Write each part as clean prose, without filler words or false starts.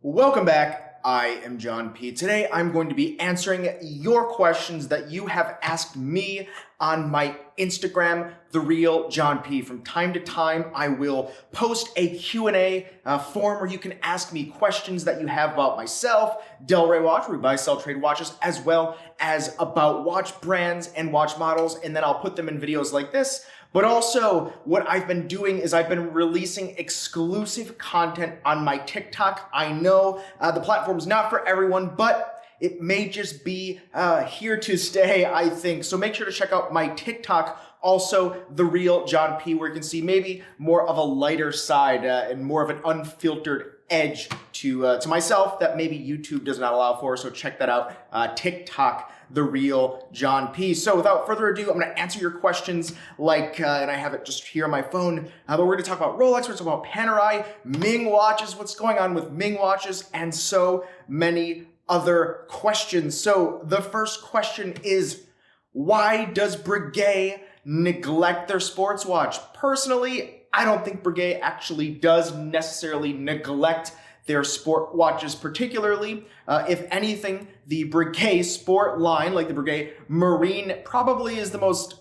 Welcome back. I am John P. Today I'm going to be answering your questions that you have asked me on my Instagram, The Real John P. From time to time, I will post a Q&A form where you can ask me questions that you have about myself, Del Rey Watch, where we buy, sell, trade watches, as well as about watch brands and watch models, and then I'll put them in videos like this. But also, what I've been doing is I've been releasing exclusive content on my TikTok. I know the platform's not for everyone, but it may just be here to stay, I think. So make sure to check out my TikTok, also The Real John P, where you can see maybe more of a lighter side and more of an unfiltered edge to myself that maybe YouTube does not allow for. So check that out, TikTok, The Real John P. So without further ado, I'm going to answer your questions like, and I have it just here on my phone, but we're going to talk about Rolex, we're going to talk about Panerai, Ming watches, what's going on with Ming watches, and so many other questions. So the first question is, why does Brigade neglect their sports watch? Personally, I don't think Brigade actually does necessarily neglect their sport watches particularly. If anything, the Brigade sport line, like the Brigade Marine, probably is the most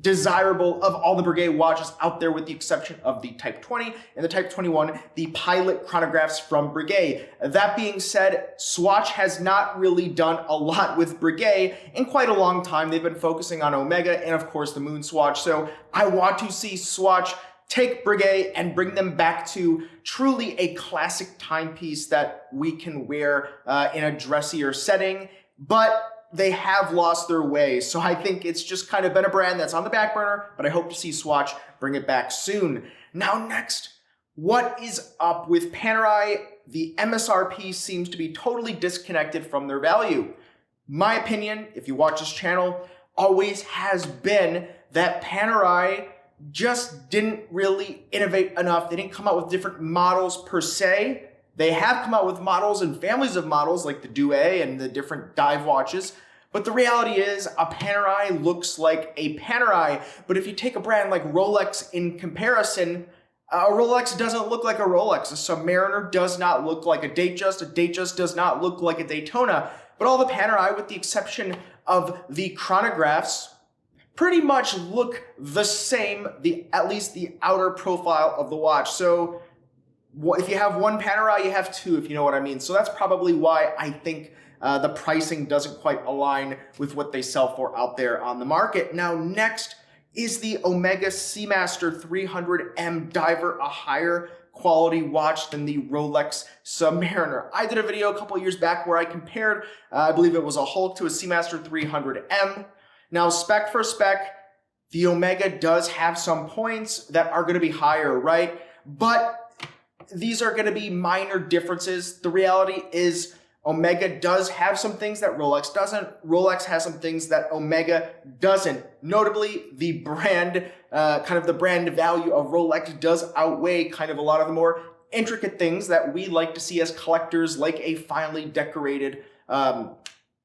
desirable of all the Brigade watches out there, with the exception of the Type 20 and the Type 21, the pilot chronographs from Brigade. That being said, Swatch has not really done a lot with Brigade in quite a long time. They've been focusing on Omega and of course the Moon Swatch. So I want to see Swatch take Brigade and bring them back to truly a classic timepiece that we can wear in a dressier setting, but they have lost their way. So I think it's just kind of been a brand that's on the back burner, but I hope to see Swatch bring it back soon. Now next, what is up with Panerai? The MSRP seems to be totally disconnected from their value. My opinion, if you watch this channel, always has been that Panerai just didn't really innovate enough. They didn't come out with different models per se. They have come out with models and families of models like the Duet and the different dive watches. But the reality is a Panerai looks like a Panerai. But if you take a brand like Rolex in comparison, a Rolex doesn't look like a Rolex. A Submariner does not look like a Datejust. A Datejust does not look like a Daytona. But all the Panerai, with the exception of the chronographs, pretty much look the same, at least the outer profile of the watch. So if you have one Panerai, you have two, if you know what I mean. So that's probably why I think the pricing doesn't quite align with what they sell for out there on the market. Now, next is the Omega Seamaster 300M Diver, a higher quality watch than the Rolex Submariner. I did a video a couple years back where I compared, I believe it was a Hulk to a Seamaster 300M. Now, spec for spec, the Omega does have some points that are going to be higher, right? But these are going to be minor differences. The reality is Omega does have some things that Rolex doesn't. Rolex has some things that Omega doesn't. Notably, the brand, kind of the brand value of Rolex does outweigh kind of a lot of the more intricate things that we like to see as collectors, like a finely decorated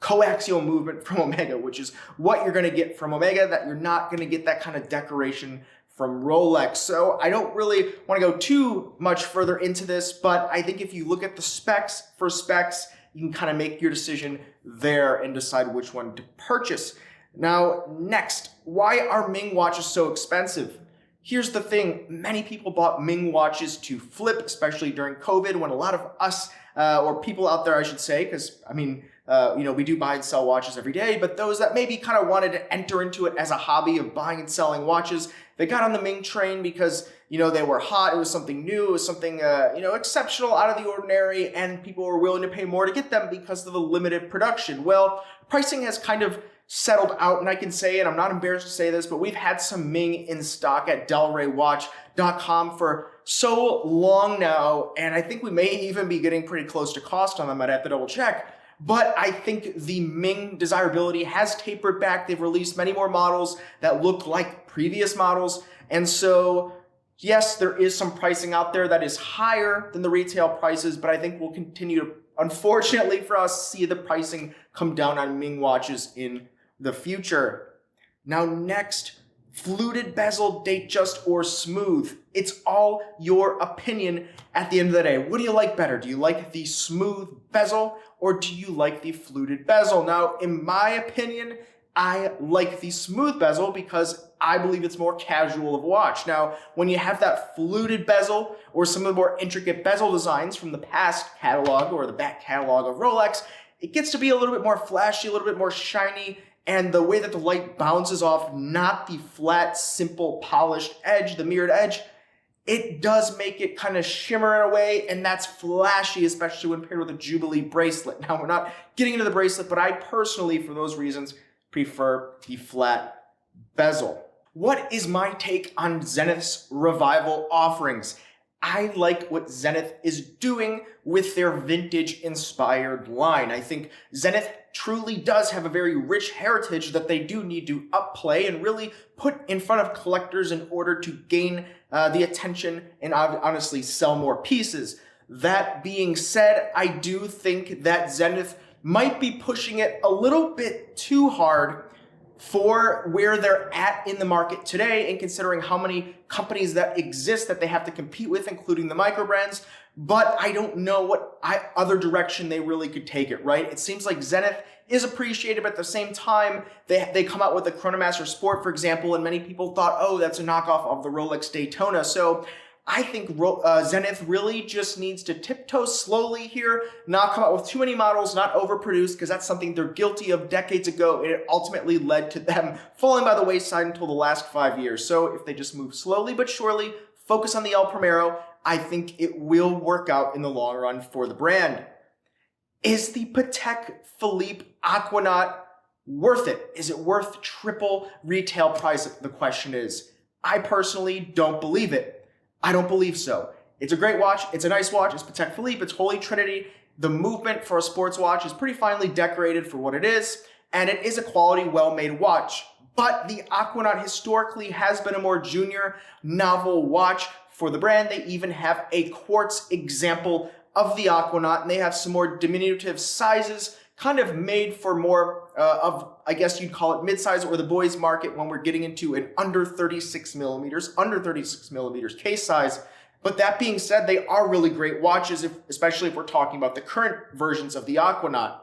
coaxial movement from Omega, which is what you're going to get from Omega, that you're not going to get that kind of decoration from Rolex. So I don't really want to go too much further into this, but I think if you look at the specs for specs, you can kind of make your decision there and decide which one to purchase. Now, next, why are Ming watches so expensive? Here's the thing, many people bought Ming watches to flip, especially during COVID, when a lot of us, or people out there, I should say, because I mean, you know, we do buy and sell watches every day, but those that maybe kind of wanted to enter into it as a hobby of buying and selling watches, they got on the Ming train because, you know, they were hot, it was something new, it was something, you know, exceptional, out of the ordinary, and people were willing to pay more to get them because of the limited production. Well, pricing has kind of settled out, and I can say, and I'm not embarrassed to say this, but we've had some Ming in stock at delraywatch.com for so long now, and I think we may even be getting pretty close to cost on them. I'd have to double check. But I think the Ming desirability has tapered back. They've released many more models that look like previous models. And so, yes, there is some pricing out there that is higher than the retail prices, but I think we'll continue to, unfortunately for us, see the pricing come down on Ming watches in the future. Now, next, fluted bezel, date just, or smooth. It's all your opinion at the end of the day. What do you like better? Do you like the smooth bezel or do you like the fluted bezel? Now, in my opinion, I like the smooth bezel because I believe it's more casual of a watch. Now, when you have that fluted bezel or some of the more intricate bezel designs from the past catalog or the back catalog of Rolex, it gets to be a little bit more flashy, a little bit more shiny, and the way that the light bounces off, not the flat, simple, polished edge, the mirrored edge, it does make it kind of shimmer in a way, and that's flashy, especially when paired with a Jubilee bracelet. Now, we're not getting into the bracelet, but I personally, for those reasons, prefer the flat bezel. What is my take on Zenith's Revival offerings? I like what Zenith is doing with their vintage-inspired line. I think Zenith truly does have a very rich heritage that they do need to upplay and really put in front of collectors in order to gain the attention and honestly sell more pieces. That being said, I do think that Zenith might be pushing it a little bit too hard for where they're at in the market today, and considering how many companies that exist that they have to compete with, including the micro brands. But I don't know what other direction they really could take it, right? It seems like Zenith is appreciated, but at the same time, they come out with the Chronomaster Sport, for example, and many people thought, oh, that's a knockoff of the Rolex Daytona. So I think Zenith really just needs to tiptoe slowly here, not come out with too many models, not overproduce, because that's something they're guilty of decades ago, and it ultimately led to them falling by the wayside until the last 5 years. So if they just move slowly but surely, focus on the El Primero, I think it will work out in the long run for the brand. Is the Patek Philippe Aquanaut worth it? Is it worth triple retail price? The question is. I personally don't believe it. I don't believe so. It's a great watch. It's a nice watch. It's Patek Philippe. It's Holy Trinity. The movement for a sports watch is pretty finely decorated for what it is, and it is a quality, well-made watch. But the Aquanaut historically has been a more junior, novel watch for the brand. They even have a quartz example of the Aquanaut, and they have some more diminutive sizes, kind of made for more of, I guess you'd call it mid-size or the boys market when we're getting into an under 36 millimeters case size. But that being said, they are really great watches, especially if we're talking about the current versions of the Aquanaut.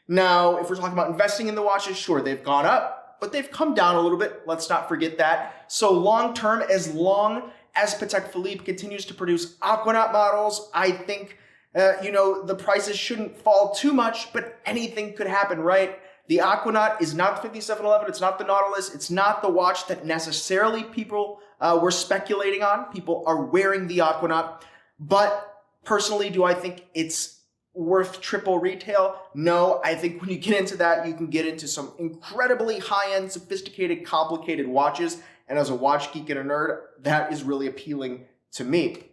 Now, if we're talking about investing in the watches, sure, they've gone up, but they've come down a little bit. Let's not forget that. So long-term, as long as Patek Philippe continues to produce Aquanaut models, I think the prices shouldn't fall too much, but anything could happen, right? The Aquanaut is not the 5711, it's not the Nautilus, it's not the watch that necessarily people were speculating on. People are wearing the Aquanaut, but personally, do I think it's worth triple retail? No, I think when you get into that, you can get into some incredibly high-end, sophisticated, complicated watches, and as a watch geek and a nerd, that is really appealing to me.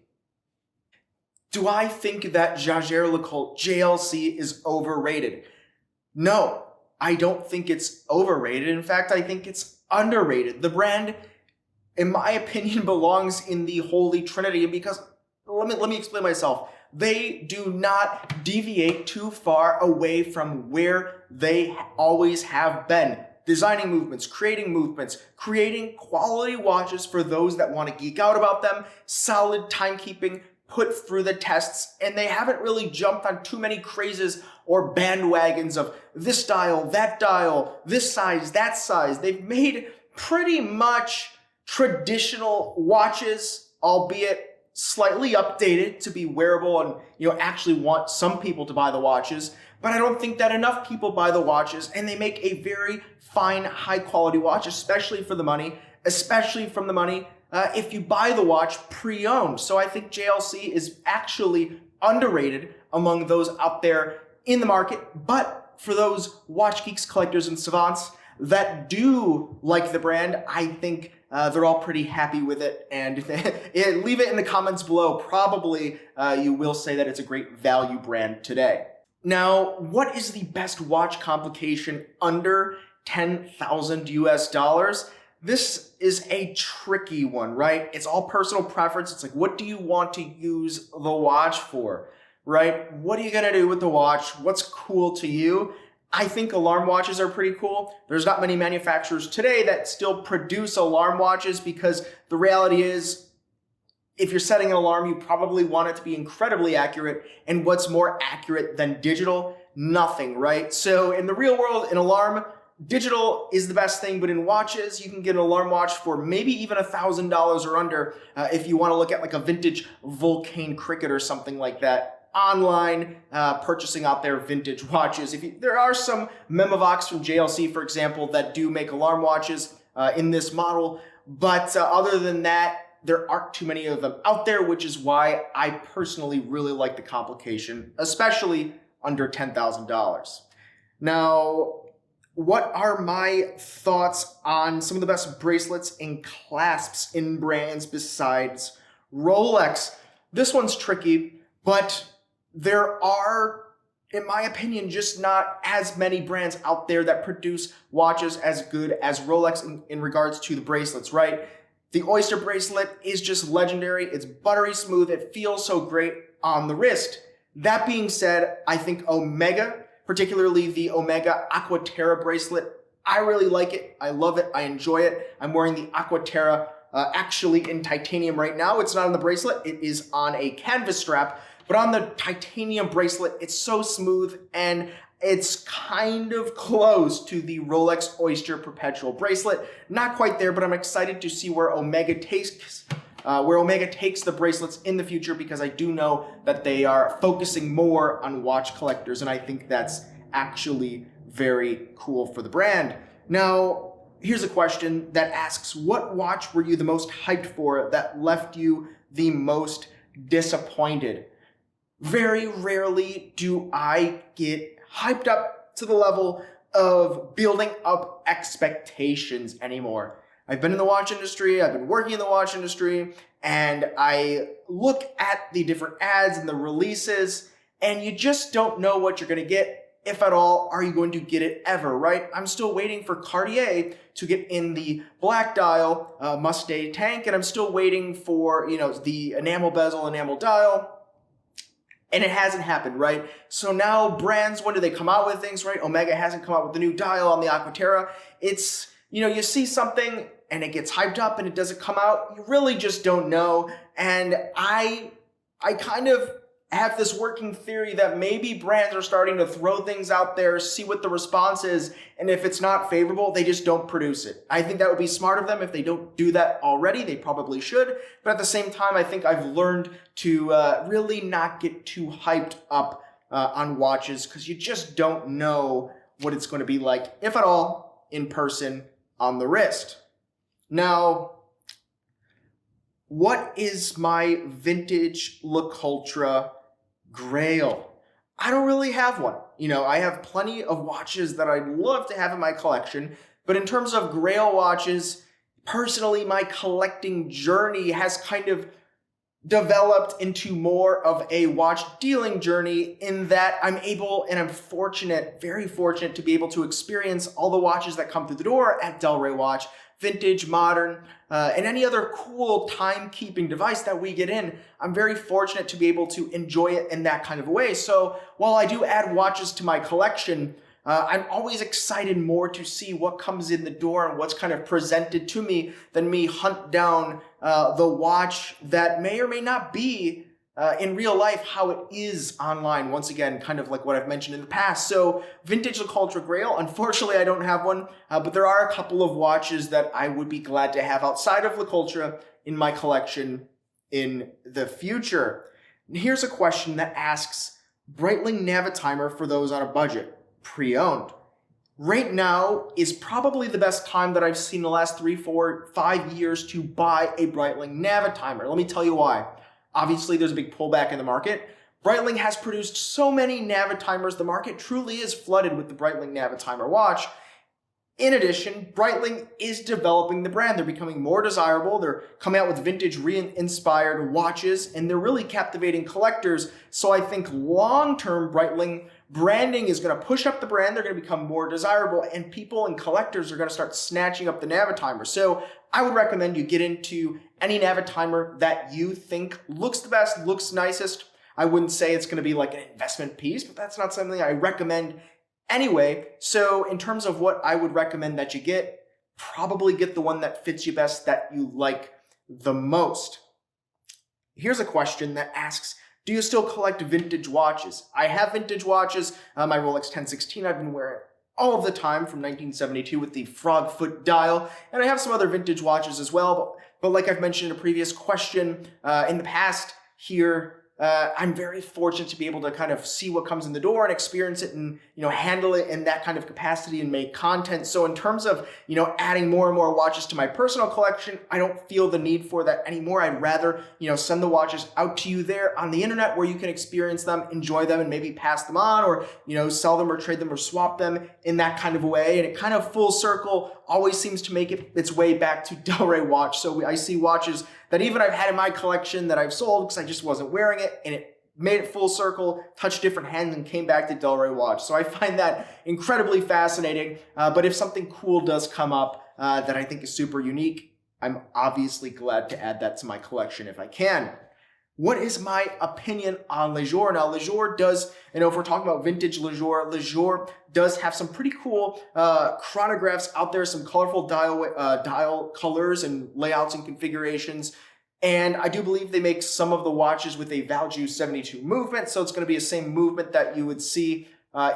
Do I think that Jaeger-LeCoultre JLC is overrated? No, I don't think it's overrated. In fact, I think it's underrated. The brand, in my opinion, belongs in the Holy Trinity, because let me explain myself. They do not deviate too far away from where they always have been. Designing movements, creating quality watches for those that want to geek out about them, solid timekeeping, put through the tests, and they haven't really jumped on too many crazes or bandwagons of this dial, this size, that size. They've made pretty much traditional watches, albeit slightly updated to be wearable and actually want some people to buy the watches. But I don't think that enough people buy the watches, and they make a very fine, high quality watch, especially from the money if you buy the watch pre-owned. So I think JLC is actually underrated among those out there in the market. But for those watch geeks, collectors, and savants that do like the brand, I think they're all pretty happy with it. And leave it in the comments below. Probably you will say that it's a great value brand today. Now, what is the best watch complication under 10,000 US dollars? This is a tricky one, right? It's all personal preference. It's like, what do you want to use the watch for, right? What are you gonna do with the watch? What's cool to you? I think alarm watches are pretty cool. There's not many manufacturers today that still produce alarm watches because the reality is, if you're setting an alarm, you probably want it to be incredibly accurate. And what's more accurate than digital? Nothing, right? So in the real world, an alarm, digital is the best thing, but in watches, you can get an alarm watch for maybe even $1,000 or under if you want to look at like a vintage Vulcan Cricket or something like that. Online purchasing out their vintage watches. There are some Memovox from JLC, for example, that do make alarm watches in this model, but other than that, there aren't too many of them out there, which is why I personally really like the complication, especially under $10,000. Now, what are my thoughts on some of the best bracelets and clasps in brands besides Rolex? This one's tricky, but there are, in my opinion, just not as many brands out there that produce watches as good as Rolex in regards to the bracelets, right? The Oyster bracelet is just legendary. It's buttery smooth. It feels so great on the wrist. That being said, I think Omega, particularly the Omega Aquaterra bracelet, I really like it. I love it. I enjoy it. I'm wearing the Aquaterra actually in titanium right now. It's not on the bracelet. It is on a canvas strap. But on the titanium bracelet, it's so smooth and it's kind of close to the Rolex Oyster Perpetual bracelet. Not quite there, but I'm excited to see where Omega takes the bracelets in the future, because I do know that they are focusing more on watch collectors, and I think that's actually very cool for the brand. Now, here's a question that asks, what watch were you the most hyped for that left you the most disappointed? Very rarely do I get hyped up to the level of building up expectations anymore. I've been in the watch industry, I've been working in the watch industry, and I look at the different ads and the releases, and you just don't know what you're going to get. If at all, are you going to get it ever, right? I'm still waiting for Cartier to get in the black dial Mustang tank, and I'm still waiting for, the enamel bezel, enamel dial. And it hasn't happened, right? So now brands, when do they come out with things, right? Omega hasn't come out with the new dial on the Aquaterra. It's, you see something and it gets hyped up and it doesn't come out. You really just don't know. And I kind of have this working theory that maybe brands are starting to throw things out there, see what the response is, and if it's not favorable, they just don't produce it. I think that would be smart of them. If they don't do that already, they probably should. But at the same time, I think I've learned to really not get too hyped up on watches, because you just don't know what it's going to be like, if at all, in person on the wrist. Now, what is my vintage Le Coultre Grail? I don't really have one. I have plenty of watches that I'd love to have in my collection, but in terms of Grail watches, personally, my collecting journey has kind of developed into more of a watch dealing journey, in that I'm able, and I'm fortunate, very fortunate, to be able to experience all the watches that come through the door at Delray Watch, vintage, modern, and any other cool timekeeping device that we get in. I'm very fortunate to be able to enjoy it in that kind of a way. So while I do add watches to my collection, I'm always excited more to see what comes in the door and what's kind of presented to me than me hunt down the watch that may or may not be in real life how it is online. Once again, kind of like what I've mentioned in the past. So vintage Le Coultre Grail, unfortunately I don't have one, but there are a couple of watches that I would be glad to have outside of Le Coultre in my collection in the future. And here's a question that asks, Breitling Navitimer for those on a budget, pre-owned. Right now is probably the best time that I've seen the last 3, 4, 5 years to buy a Breitling Navitimer. Let me tell you why. Obviously, there's a big pullback in the market. Breitling has produced so many Navitimers, the market truly is flooded with the Breitling Navitimer watch. In addition, Breitling is developing the brand. They're becoming more desirable. They're coming out with vintage re-inspired watches, and they're really captivating collectors. So I think long-term Breitling branding is going to push up the brand. They're going to become more desirable, and people and collectors are going to start snatching up the Navitimer. So I would recommend you get into any Navitimer that you think looks the best, looks nicest. I wouldn't say it's going to be like an investment piece, but that's not something I recommend Anyway, so in terms of what I would recommend that you get, probably get the one that fits you best, that you like the most. Here's a question that asks, do you still collect vintage watches? I have vintage watches. My Rolex 1016 I've been wearing all of the time from 1972 with the frog foot dial. And I have some other vintage watches as well. But like I've mentioned in a previous question, in the past here, I'm very fortunate to be able to kind of see what comes in the door and experience it and, handle it in that kind of capacity and make content. So in terms of, adding more and more watches to my personal collection, I don't feel the need for that anymore. I'd rather, send the watches out to you there on the internet where you can experience them, enjoy them, and maybe pass them on or, sell them or trade them or swap them in that kind of a way. And it kind of full circle always seems to make its way back to Delray watch. So I see watches that even I've had in my collection that I've sold because I just wasn't wearing it, and it made it full circle, touched different hands, and came back to Delray watch. So I find that incredibly fascinating. But if something cool does come up that I think is super unique, I'm obviously glad to add that to my collection if I can. What is my opinion on Le Jour? Now, Le Jour does, if we're talking about vintage Le Jour does have some pretty cool chronographs out there, some colorful dial colors and layouts and configurations. And I do believe they make some of the watches with a Valjoux 72 movement. So it's going to be the same movement that you would see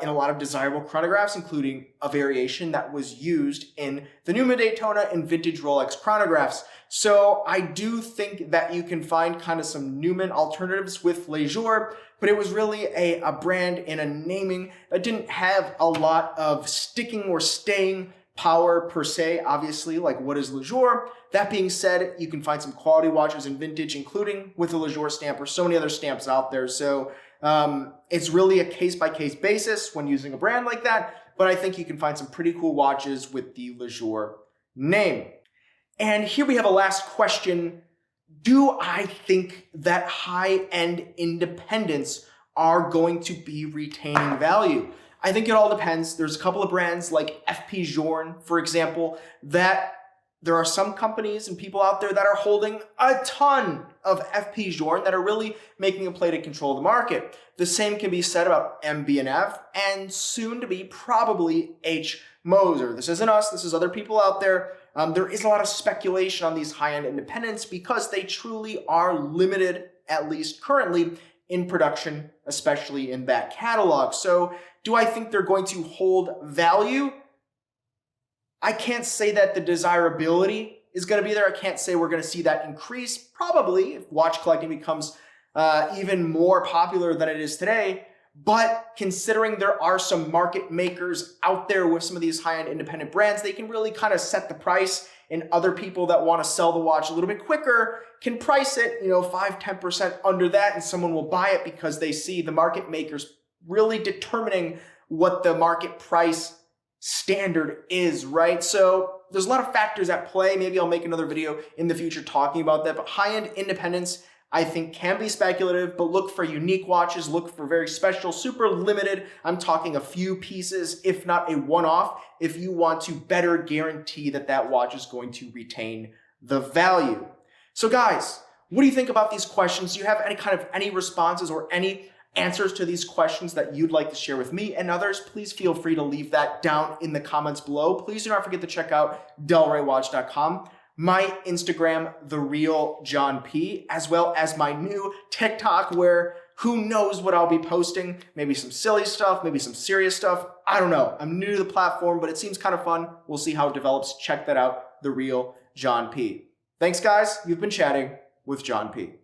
in a lot of desirable chronographs, including a variation that was used in the Newman Daytona and vintage Rolex chronographs. So I do think that you can find kind of some Newman alternatives with Le Jour, but it was really a brand and a naming that didn't have a lot of sticking or staying power per se, obviously, like what is Le Jour. That being said, you can find some quality watches in vintage, including with the Le Jour stamp or so many other stamps out there. So it's really a case-by-case basis when using a brand like that, but I think you can find some pretty cool watches with the Le Jour name. And here we have a last question. Do I think that high-end independents are going to be retaining value? I think it all depends. There's a couple of brands like FP Jour, for example, that there are some companies and people out there that are holding a ton of FP Jour that are really making a play to control the market. The same can be said about MB&F and soon to be probably H. Moser. This isn't us, this is other people out there. There is a lot of speculation on these high-end independents because they truly are limited, at least currently, in production, especially in that catalog. So do I think they're going to hold value? I can't say that the desirability is going to be there. I can't say we're going to see that increase. Probably if watch collecting becomes even more popular than it is today. But considering there are some market makers out there with some of these high-end independent brands, they can really kind of set the price, and other people that want to sell the watch a little bit quicker can price it, 5-10% under that, and someone will buy it because they see the market makers really determining what the market price standard is, right? So there's a lot of factors at play. Maybe I'll make another video in the future talking about that, but high-end independents I think can be speculative, but look for unique watches, look for very special, super limited. I'm talking a few pieces, if not a one-off, if you want to better guarantee that that watch is going to retain the value. So guys, what do you think about these questions? Do you have any responses or any answers to these questions that you'd like to share with me and others? Please feel free to leave that down in the comments below. Please do not forget to check out delraywatch.com. My Instagram, The Real John P, as well as my new TikTok where who knows what I'll be posting. Maybe some silly stuff, maybe some serious stuff. I don't know. I'm new to the platform, but it seems kind of fun. We'll see how it develops. Check that out, The Real John P. Thanks, guys. You've been chatting with John P.